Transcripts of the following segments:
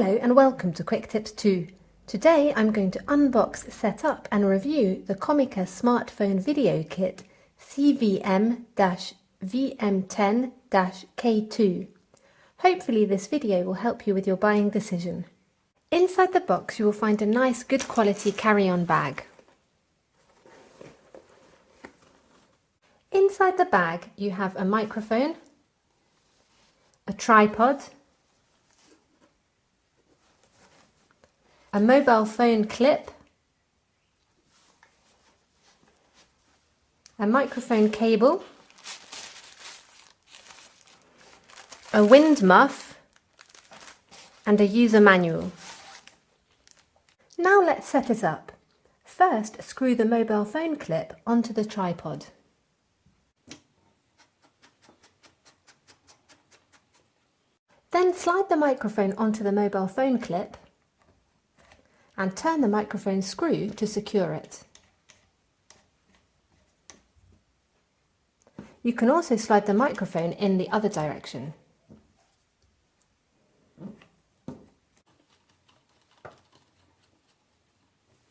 Hello and welcome to Quick Tips 2. Today I'm going to unbox, set up and review the Comica Smartphone Video Kit CVM-Vm10-K2. Hopefully this video will help you with your buying decision. Inside the box you will find a nice good quality carry-on bag. Inside the bag you have a microphone, a tripod, a mobile phone clip, a microphone cable, a WindMuff and a user manual. Now let's set it up. First, screw the mobile phone clip onto the tripod. Then slide the microphone onto the mobile phone clip and turn the microphone screw to secure it. You can also slide the microphone in the other direction.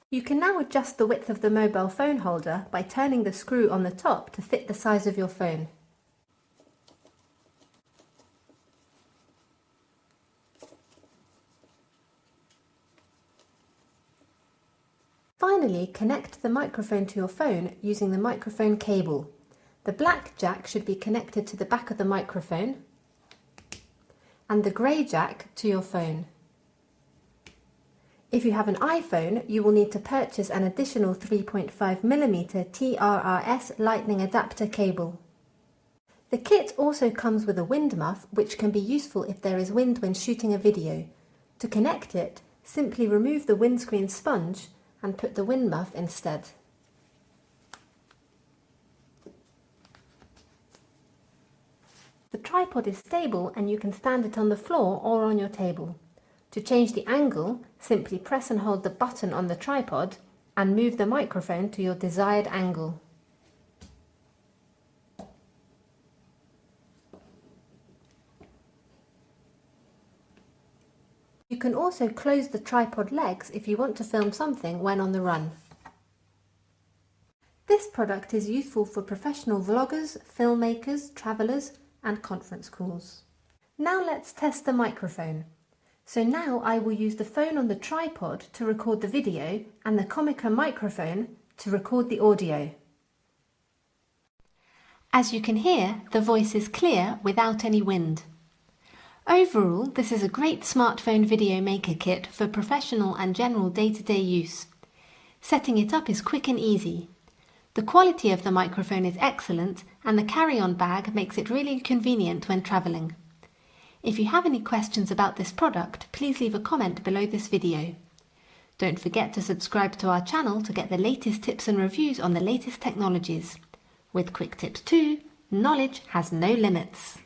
You can now adjust the width of the mobile phone holder by turning the screw on the top to fit the size of your phone. Finally, connect the microphone to your phone using the microphone cable. The black jack should be connected to the back of the microphone and the grey jack to your phone. If you have an iPhone, you will need to purchase an additional 3.5mm TRRS lightning adapter cable. The kit also comes with a WindMuff, which can be useful if there is wind when shooting a video. To connect it, simply remove the windscreen sponge and put the WindMuff instead. The tripod is stable and you can stand it on the floor or on your table. To change the angle, simply press and hold the button on the tripod and move the microphone to your desired angle. You can also close the tripod legs if you want to film something when on the run. This product is useful for professional vloggers, filmmakers, travellers and conference calls. Now let's test the microphone. So now I will use the phone on the tripod to record the video and the Comica microphone to record the audio. As you can hear, the voice is clear without any wind. Overall, this is a great smartphone video maker kit for professional and general day-to-day use. Setting it up is quick and easy. The quality of the microphone is excellent and the carry-on bag makes it really convenient when travelling. If you have any questions about this product, please leave a comment below this video. Don't forget to subscribe to our channel to get the latest tips and reviews on the latest technologies. With Quick Tips 2, knowledge has no limits.